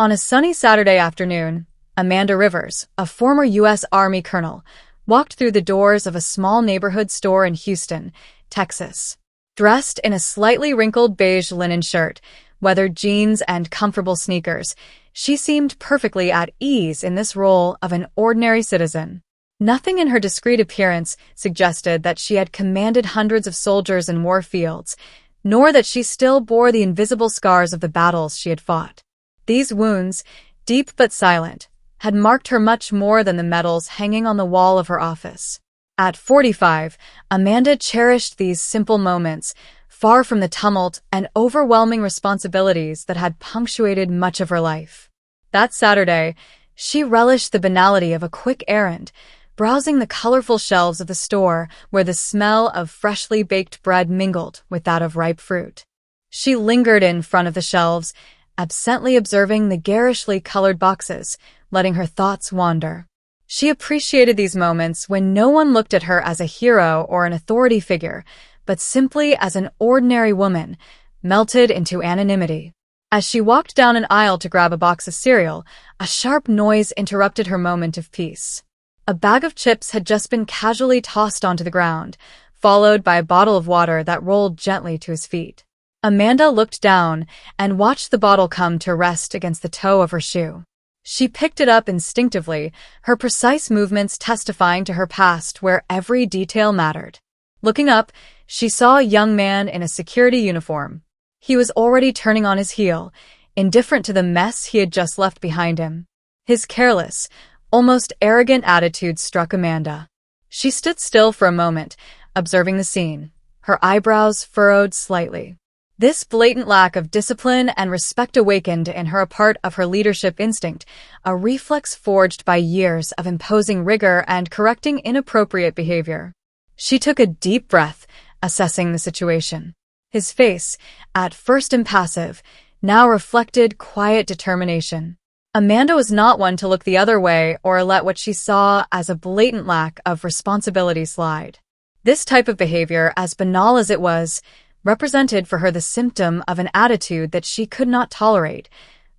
On a sunny Saturday afternoon, Amanda Rivers, a former U.S. Army colonel, walked through the doors of a small neighborhood store in Houston, Texas. Dressed in a slightly wrinkled beige linen shirt, weathered jeans, and comfortable sneakers, she seemed perfectly at ease in this role of an ordinary citizen. Nothing in her discreet appearance suggested that she had commanded hundreds of soldiers in war fields, nor that she still bore the invisible scars of the battles she had fought. These wounds, deep but silent, had marked her much more than the medals hanging on the wall of her office. At 45, Amanda cherished these simple moments, far from the tumult and overwhelming responsibilities that had punctuated much of her life. That Saturday, she relished the banality of a quick errand, browsing the colorful shelves of the store where the smell of freshly baked bread mingled with that of ripe fruit. She lingered in front of the shelves, absently observing the garishly colored boxes, letting her thoughts wander. She appreciated these moments when no one looked at her as a hero or an authority figure, but simply as an ordinary woman, melted into anonymity. As she walked down an aisle to grab a box of cereal, a sharp noise interrupted her moment of peace. A bag of chips had just been casually tossed onto the ground, followed by a bottle of water that rolled gently to his feet. Amanda looked down and watched the bottle come to rest against the toe of her shoe. She picked it up instinctively, her precise movements testifying to her past where every detail mattered. Looking up, she saw a young man in a security uniform. He was already turning on his heel, indifferent to the mess he had just left behind him. His careless, almost arrogant attitude struck Amanda. She stood still for a moment, observing the scene, her eyebrows furrowed slightly. This blatant lack of discipline and respect awakened in her a part of her leadership instinct, a reflex forged by years of imposing rigor and correcting inappropriate behavior. She took a deep breath, assessing the situation. His face, at first impassive, now reflected quiet determination. Amanda was not one to look the other way or let what she saw as a blatant lack of responsibility slide. This type of behavior, as banal as it was, represented for her the symptom of an attitude that she could not tolerate,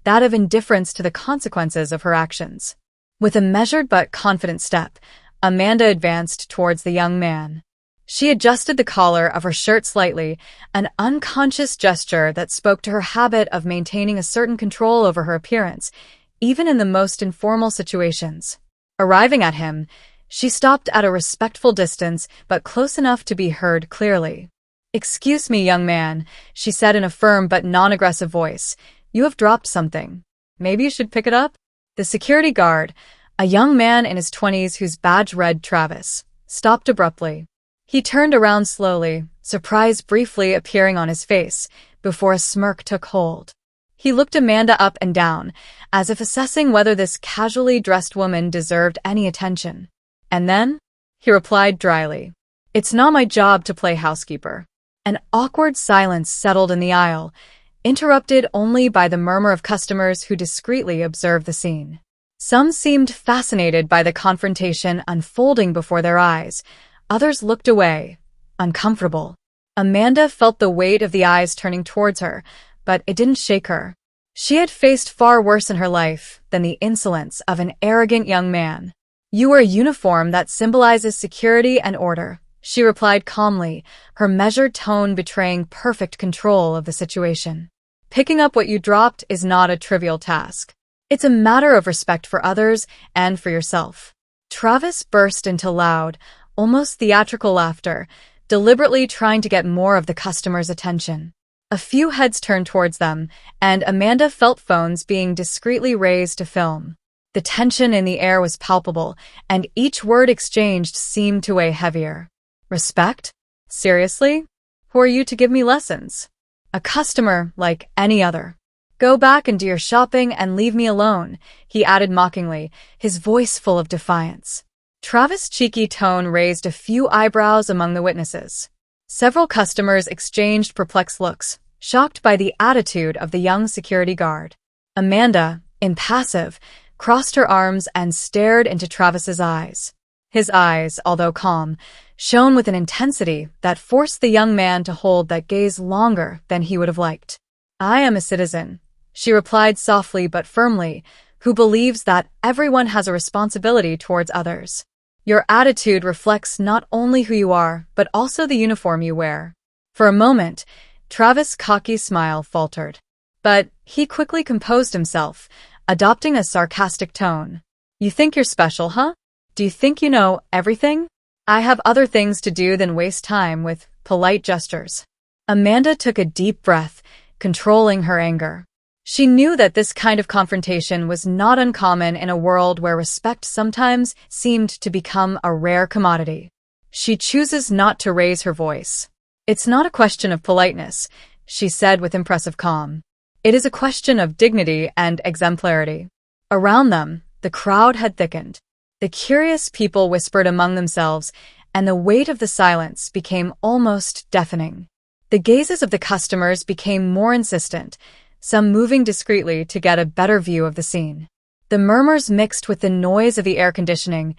that of indifference to the consequences of her actions. With a measured but confident step, Amanda advanced towards the young man. She adjusted the collar of her shirt slightly, an unconscious gesture that spoke to her habit of maintaining a certain control over her appearance, even in the most informal situations. Arriving at him, she stopped at a respectful distance but close enough to be heard clearly. "Excuse me, young man," she said in a firm but non-aggressive voice. "You have dropped something. Maybe you should pick it up?" The security guard, a young man in his 20s whose badge read Travis, stopped abruptly. He turned around slowly, surprise briefly appearing on his face, before a smirk took hold. He looked Amanda up and down, as if assessing whether this casually dressed woman deserved any attention. And then, he replied dryly, "It's not my job to play housekeeper." An awkward silence settled in the aisle, interrupted only by the murmur of customers who discreetly observed the scene. Some seemed fascinated by the confrontation unfolding before their eyes. Others looked away, uncomfortable. Amanda felt the weight of the eyes turning towards her, but it didn't shake her. She had faced far worse in her life than the insolence of an arrogant young man. "You wear a uniform that symbolizes security and order," she replied calmly, her measured tone betraying perfect control of the situation. "Picking up what you dropped is not a trivial task. It's a matter of respect for others and for yourself." Travis burst into loud, almost theatrical laughter, deliberately trying to get more of the customer's attention. A few heads turned towards them, and Amanda felt phones being discreetly raised to film. The tension in the air was palpable, and each word exchanged seemed to weigh heavier. "Respect? Seriously? Who are you to give me lessons? A customer like any other. Go back and do your shopping and leave me alone," he added mockingly, his voice full of defiance. Travis' cheeky tone raised a few eyebrows among the witnesses. Several customers exchanged perplexed looks, shocked by the attitude of the young security guard. Amanda, impassive, crossed her arms and stared into Travis's eyes. His eyes, although calm, shone with an intensity that forced the young man to hold that gaze longer than he would have liked. "I am a citizen, she replied softly but firmly, who believes that everyone has a responsibility towards others. Your attitude reflects not only who you are, but also the uniform you wear. For a moment, Travis' cocky smile faltered. But he quickly composed himself, adopting a sarcastic tone. You think you're special, huh? Do you think you know everything? I have other things to do than waste time with polite gestures. Amanda took a deep breath, controlling her anger. She knew that this kind of confrontation was not uncommon in a world where respect sometimes seemed to become a rare commodity. She chooses not to raise her voice. It's not a question of politeness, she said with impressive calm. It is a question of dignity and exemplarity. Around them, the crowd had thickened. The curious people whispered among themselves, and the weight of the silence became almost deafening. The gazes of the customers became more insistent, some moving discreetly to get a better view of the scene. The murmurs mixed with the noise of the air conditioning,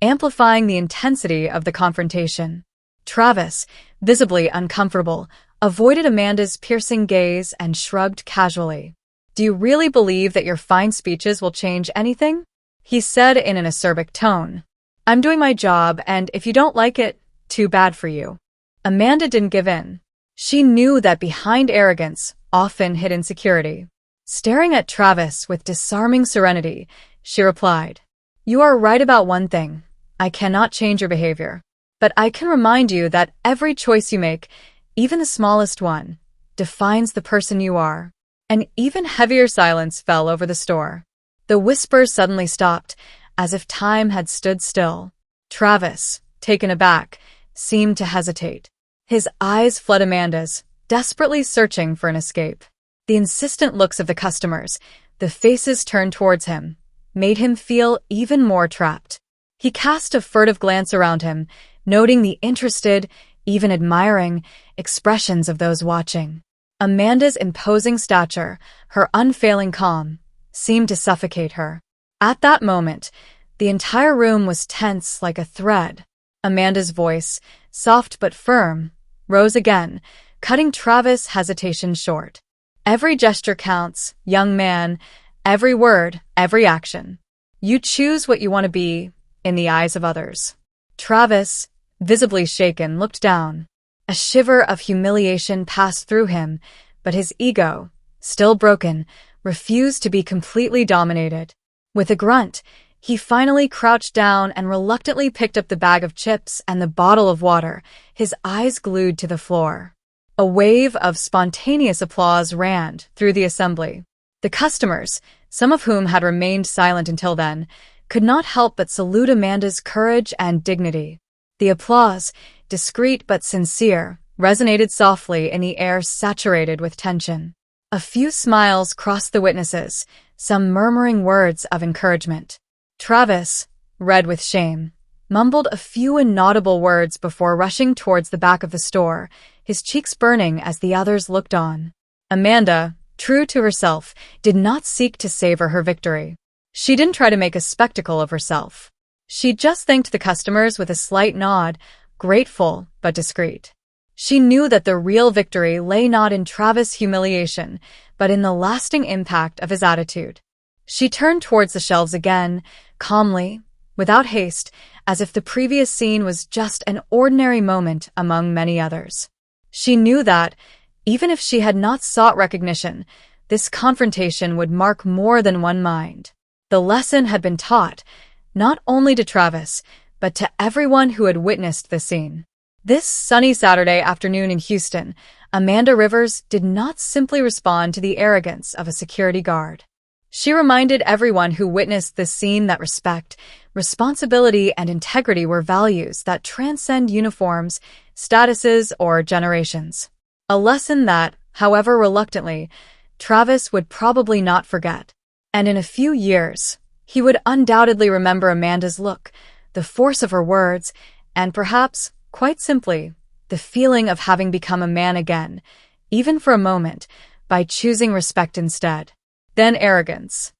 amplifying the intensity of the confrontation. Travis, visibly uncomfortable, avoided Amanda's piercing gaze and shrugged casually. Do you really believe that your fine speeches will change anything? He said in an acerbic tone. I'm doing my job, and if you don't like it, too bad for you. Amanda didn't give in. She knew that behind arrogance often hid insecurity. Staring at Travis with disarming serenity, she replied, You are right about one thing. I cannot change your behavior. But I can remind you that every choice you make, even the smallest one, defines the person you are. An even heavier silence fell over the store. The whispers suddenly stopped, as if time had stood still. Travis, taken aback, seemed to hesitate. His eyes flooded Amanda's, desperately searching for an escape. The insistent looks of the customers, the faces turned towards him, made him feel even more trapped. He cast a furtive glance around him, noting the interested, even admiring, expressions of those watching. Amanda's imposing stature, her unfailing calm, seemed to suffocate her. At that moment, the entire room was tense like a thread. Amanda's voice, soft but firm, rose again, cutting Travis' hesitation short. Every gesture counts, young man, every word, every action. You choose what you want to be in the eyes of others. Travis, visibly shaken, looked down. A shiver of humiliation passed through him, but his ego, still broken, refused to be completely dominated. With a grunt, he finally crouched down and reluctantly picked up the bag of chips and the bottle of water, his eyes glued to the floor. A wave of spontaneous applause ran through the assembly. The customers, some of whom had remained silent until then, could not help but salute Amanda's courage and dignity. The applause, discreet but sincere, resonated softly in the air saturated with tension. A few smiles crossed the witnesses, some murmuring words of encouragement. Travis, red with shame, mumbled a few inaudible words before rushing towards the back of the store, his cheeks burning as the others looked on. Amanda, true to herself, did not seek to savor her victory. She didn't try to make a spectacle of herself. She just thanked the customers with a slight nod, grateful but discreet. She knew that the real victory lay not in Travis' humiliation, but in the lasting impact of his attitude. She turned towards the shelves again, calmly, without haste, as if the previous scene was just an ordinary moment among many others. She knew that, even if she had not sought recognition, this confrontation would mark more than one mind. The lesson had been taught, not only to Travis, but to everyone who had witnessed the scene. This sunny Saturday afternoon in Houston, Amanda Rivers did not simply respond to the arrogance of a security guard. She reminded everyone who witnessed this scene that respect, responsibility, and integrity were values that transcend uniforms, statuses, or generations. A lesson that, however reluctantly, Travis would probably not forget. And in a few years, he would undoubtedly remember Amanda's look, the force of her words, and perhaps, quite simply, the feeling of having become a man again, even for a moment, by choosing respect instead. Then arrogance.